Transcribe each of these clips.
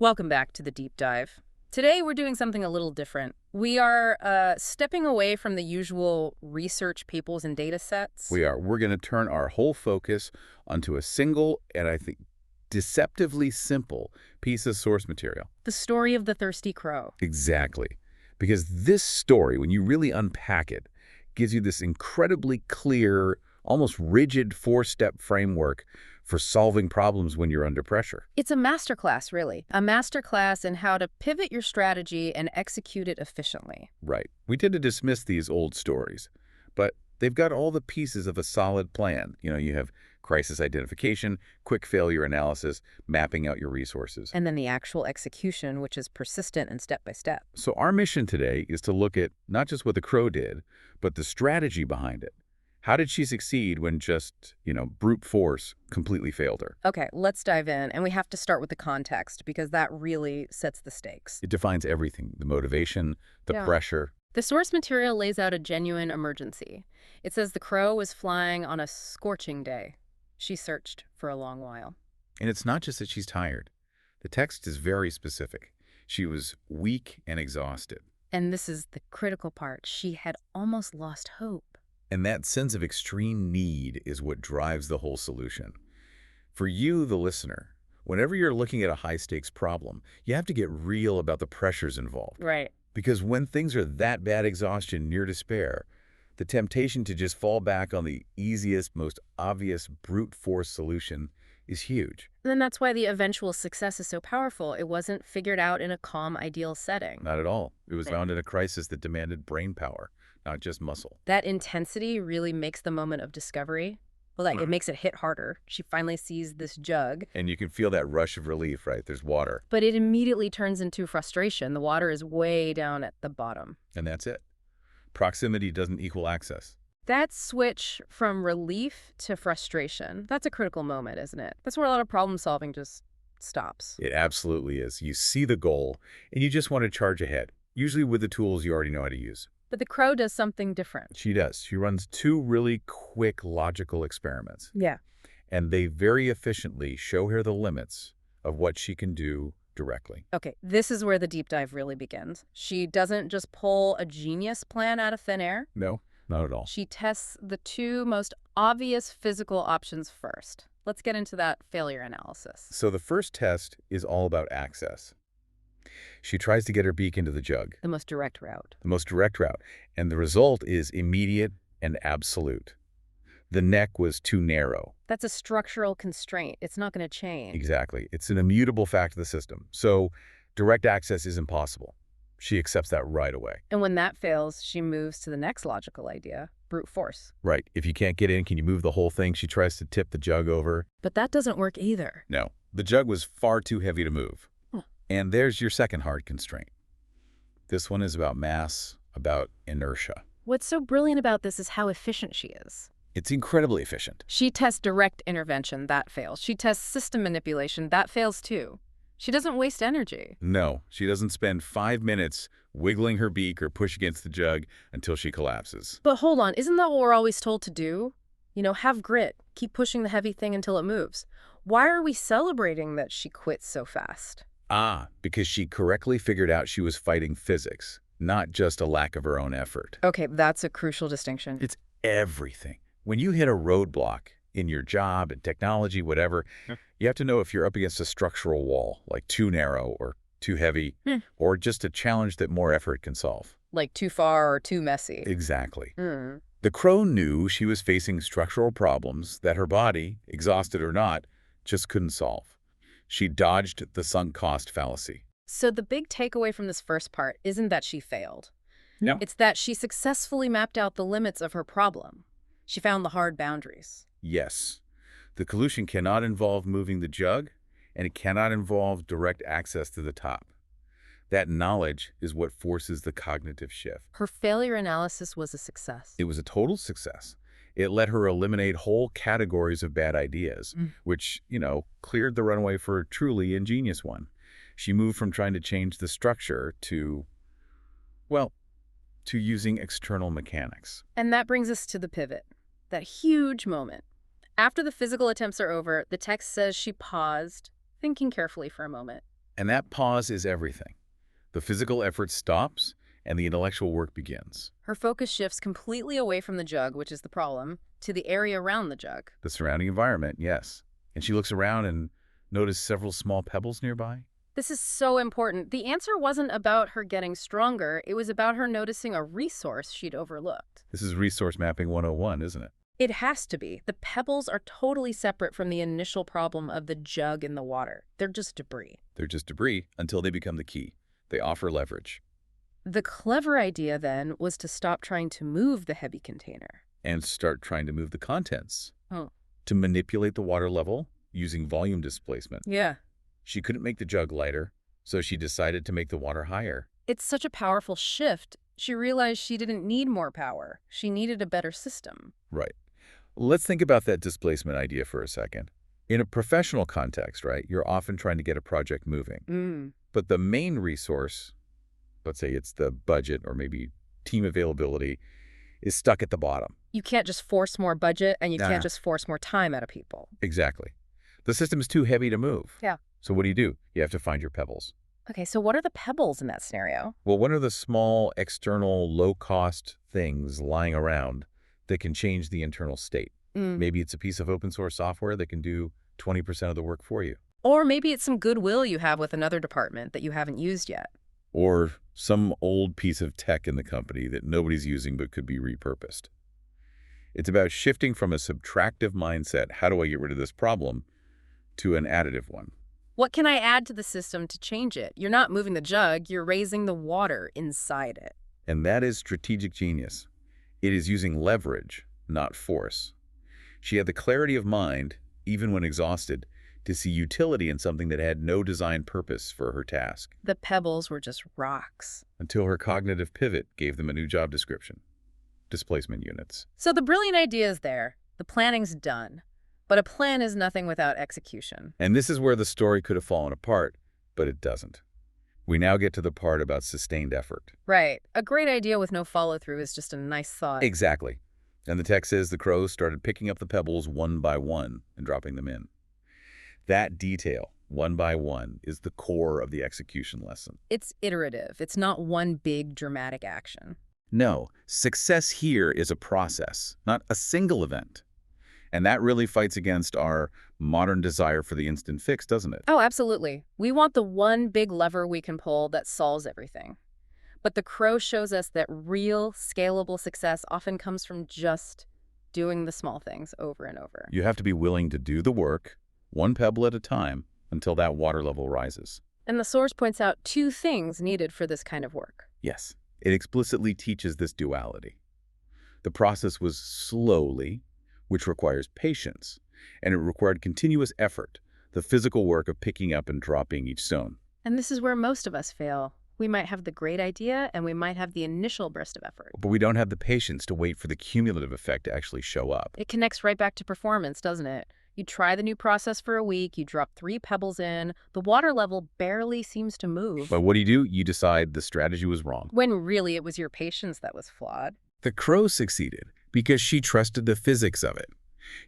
Welcome back to the deep dive. Today we're doing something a little different. We are stepping away from the usual research papers and data sets. We're going to turn our whole focus onto a single and I think deceptively simple piece of source material. The story of the thirsty crow. Exactly. Because this story, when you really unpack it, gives you this incredibly clear, almost rigid four-step framework for solving problems when you're under pressure. It's a masterclass, really. A masterclass in how to pivot your strategy and execute it efficiently. Right. We tend to dismiss these old stories, but they've got all the pieces of a solid plan. You have crisis identification, quick failure analysis, mapping out your resources. And then the actual execution, which is persistent and step-by-step. So our mission today is to look at not just what the crow did, but the strategy behind it. How did she succeed when just, brute force completely failed her? Okay, let's dive in. And we have to start with the context because that really sets the stakes. It defines everything, the motivation, the Yeah. pressure. The source material lays out a genuine emergency. It says the crow was flying on a scorching day. She searched for a long while. And it's not just that she's tired. The text is very specific. She was weak and exhausted. And this is the critical part. She had almost lost hope. And that sense of extreme need is what drives the whole solution. For you, the listener, whenever you're looking at a high-stakes problem, you have to get real about the pressures involved. Right. Because when things are that bad exhaustion, near despair, the temptation to just fall back on the easiest, most obvious brute force solution is huge. And then that's why the eventual success is so powerful. It wasn't figured out in a calm, ideal setting. Not at all. It was Right. found in a crisis that demanded brain power, not just muscle. That intensity really makes the moment of discovery. Well, it makes it hit harder. She finally sees this jug. And you can feel that rush of relief, right? There's water. But it immediately turns into frustration. The water is way down at the bottom. And that's it. Proximity doesn't equal access. That switch from relief to frustration, that's a critical moment, isn't it? That's where a lot of problem solving just stops. It absolutely is. You see the goal, and you just want to charge ahead, usually with the tools you already know how to use. But the crow does something different. She does. She runs two really quick logical experiments, Yeah. and they very efficiently show her the limits of what she can do directly. Okay, this is where the deep dive really begins. She doesn't just pull a genius plan out of thin air. No, not at all. She tests the two most obvious physical options first. Let's get into that failure analysis. So the first test is all about access. She tries to get her beak into the jug, The most direct route. the most direct route, and the result is immediate and absolute. The neck was too narrow. That's a structural constraint. It's not going to change. Exactly. It's an immutable fact of the system. So direct access is impossible. She accepts that right away. And when that fails, she moves to the next logical idea, brute force. Right. If you can't get in, can you move the whole thing? She tries to tip the jug over. But that doesn't work either. No. The jug was far too heavy to move. Hmm. And there's your second hard constraint. This one is about mass, about inertia. What's so brilliant about this is how efficient she is. It's incredibly efficient. She tests direct intervention, that fails. She tests system manipulation, that fails too. She doesn't waste energy. No, she doesn't spend 5 minutes wiggling her beak or push against the jug until she collapses. But hold on, isn't that what we're always told to do? Have grit. Keep pushing the heavy thing until it moves. Why are we celebrating that she quits so fast? Because she correctly figured out she was fighting physics, not just a lack of her own effort. Okay, that's a crucial distinction. It's everything. When you hit a roadblock in your job, in technology, whatever, you have to know if you're up against a structural wall, like too narrow or too heavy, or just a challenge that more effort can solve. Like too far or too messy. Exactly. Hmm. The crow knew she was facing structural problems that her body, exhausted or not, just couldn't solve. She dodged the sunk cost fallacy. So the big takeaway from this first part isn't that she failed. No. It's that she successfully mapped out the limits of her problem. She found the hard boundaries. Yes, the solution cannot involve moving the jug, and it cannot involve direct access to the top. That knowledge is what forces the cognitive shift. Her failure analysis was a success. It was a total success. It let her eliminate whole categories of bad ideas, which, cleared the runway for a truly ingenious one. She moved from trying to change the structure to using external mechanics. And that brings us to the pivot, that huge moment. After the physical attempts are over, the text says she paused, thinking carefully for a moment. And that pause is everything. The physical effort stops, and the intellectual work begins. Her focus shifts completely away from the jug, which is the problem, to the area around the jug. The surrounding environment, yes. And she looks around and notices several small pebbles nearby. This is so important. The answer wasn't about her getting stronger. It was about her noticing a resource she'd overlooked. This is resource mapping 101, isn't it? It has to be. The pebbles are totally separate from the initial problem of the jug in the water. They're just debris. They're just debris until they become the key. They offer leverage. The clever idea then was to stop trying to move the heavy container. And start trying to move the contents. Oh. To manipulate the water level using volume displacement. Yeah. She couldn't make the jug lighter, so she decided to make the water higher. It's such a powerful shift. She realized she didn't need more power. She needed a better system. Right. Let's think about that displacement idea for a second. In a professional context, right, you're often trying to get a project moving. But the main resource, let's say it's the budget or maybe team availability, is stuck at the bottom. You can't just force more budget, and you Nah. can't just force more time out of people. Exactly. The system is too heavy to move. Yeah. So what do? You have to find your pebbles. Okay, so what are the pebbles in that scenario? Well, what are the small, external, low-cost things lying around that can change the internal state? Maybe it's a piece of open source software that can do 20% of the work for you. Or maybe it's some goodwill you have with another department that you haven't used yet. Or some old piece of tech in the company that nobody's using but could be repurposed. It's about shifting from a subtractive mindset, how do I get rid of this problem, to an additive one. What can I add to the system to change it? You're not moving the jug, you're raising the water inside it. And that is strategic genius. It is using leverage, not force. She had the clarity of mind, even when exhausted, to see utility in something that had no design purpose for her task. The pebbles were just rocks. Until her cognitive pivot gave them a new job description. Displacement units. So the brilliant idea is there. The planning's done. But a plan is nothing without execution. And this is where the story could have fallen apart, but it doesn't. We now get to the part about sustained effort. Right. A great idea with no follow-through is just a nice thought. Exactly. And the text says the crows started picking up the pebbles one by one and dropping them in. That detail, one by one, is the core of the execution lesson. It's iterative. It's not one big dramatic action. No, success here is a process, not a single event. And that really fights against our modern desire for the instant fix, doesn't it? Oh, absolutely. We want the one big lever we can pull that solves everything. But the crow shows us that real, scalable success often comes from just doing the small things over and over. You have to be willing to do the work, one pebble at a time, until that water level rises. And the source points out two things needed for this kind of work. Yes, it explicitly teaches this duality. The process was slowly, which requires patience, and it required continuous effort, the physical work of picking up and dropping each stone. And this is where most of us fail. We might have the great idea, and we might have the initial burst of effort. But we don't have the patience to wait for the cumulative effect to actually show up. It connects right back to performance, doesn't it? You try the new process for a week, you drop 3 pebbles in, the water level barely seems to move. But what do? You decide the strategy was wrong. When really it was your patience that was flawed. The crow succeeded because she trusted the physics of it.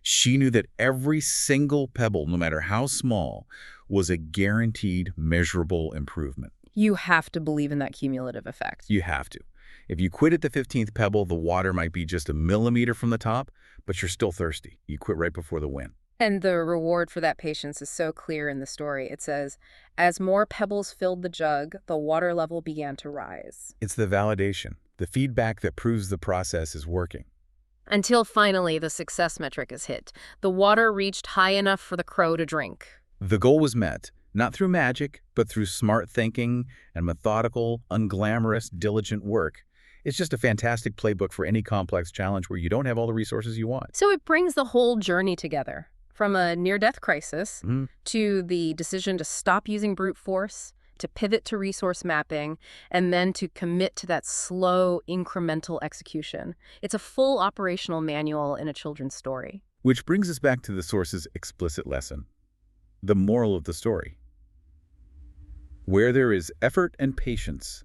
She knew that every single pebble, no matter how small, was a guaranteed, measurable improvement. You have to believe in that cumulative effect. You have to. If you quit at the 15th pebble, the water might be just a millimeter from the top, but you're still thirsty. You quit right before the win. And the reward for that patience is so clear in the story. It says, as more pebbles filled the jug, the water level began to rise. It's the validation, the feedback that proves the process is working. Until finally the success metric is hit. The water reached high enough for the crow to drink. The goal was met, not through magic, but through smart thinking and methodical, unglamorous, diligent work. It's just a fantastic playbook for any complex challenge where you don't have all the resources you want. So it brings the whole journey together, from a near-death crisis to the decision to stop using brute force, to pivot to resource mapping, and then to commit to that slow, incremental execution. It's a full operational manual in a children's story. Which brings us back to the source's explicit lesson, the moral of the story. Where there is effort and patience,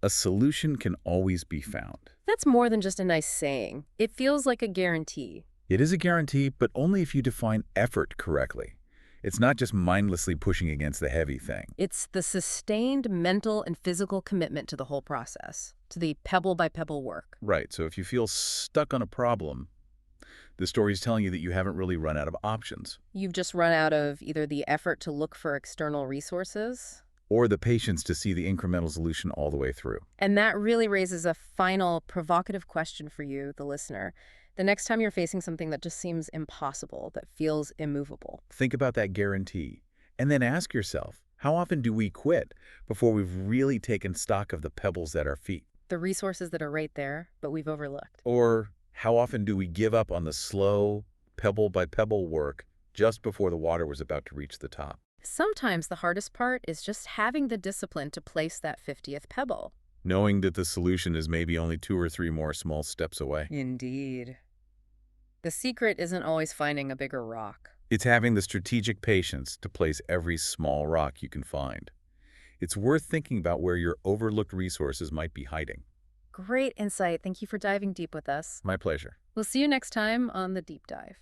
a solution can always be found. That's more than just a nice saying. It feels like a guarantee. It is a guarantee, but only if you define effort correctly. It's not just mindlessly pushing against the heavy thing. It's the sustained mental and physical commitment to the whole process, to the pebble-by-pebble work. Right, so if you feel stuck on a problem, the story's telling you that you haven't really run out of options. You've just run out of either the effort to look for external resources, Or the patience to see the incremental solution all the way through. and that really raises a final provocative question for you, the listener. The next time you're facing something that just seems impossible, that feels immovable. Think about that guarantee. And then ask yourself, how often do we quit before we've really taken stock of the pebbles at our feet? The resources that are right there, but we've overlooked. Or how often do we give up on the slow, pebble-by-pebble work just before the water was about to reach the top? Sometimes the hardest part is just having the discipline to place that 50th pebble. Knowing that the solution is maybe only 2 or 3 more small steps away. Indeed. The secret isn't always finding a bigger rock. It's having the strategic patience to place every small rock you can find. It's worth thinking about where your overlooked resources might be hiding. Great insight. Thank you for diving deep with us. My pleasure. We'll see you next time on The Deep Dive.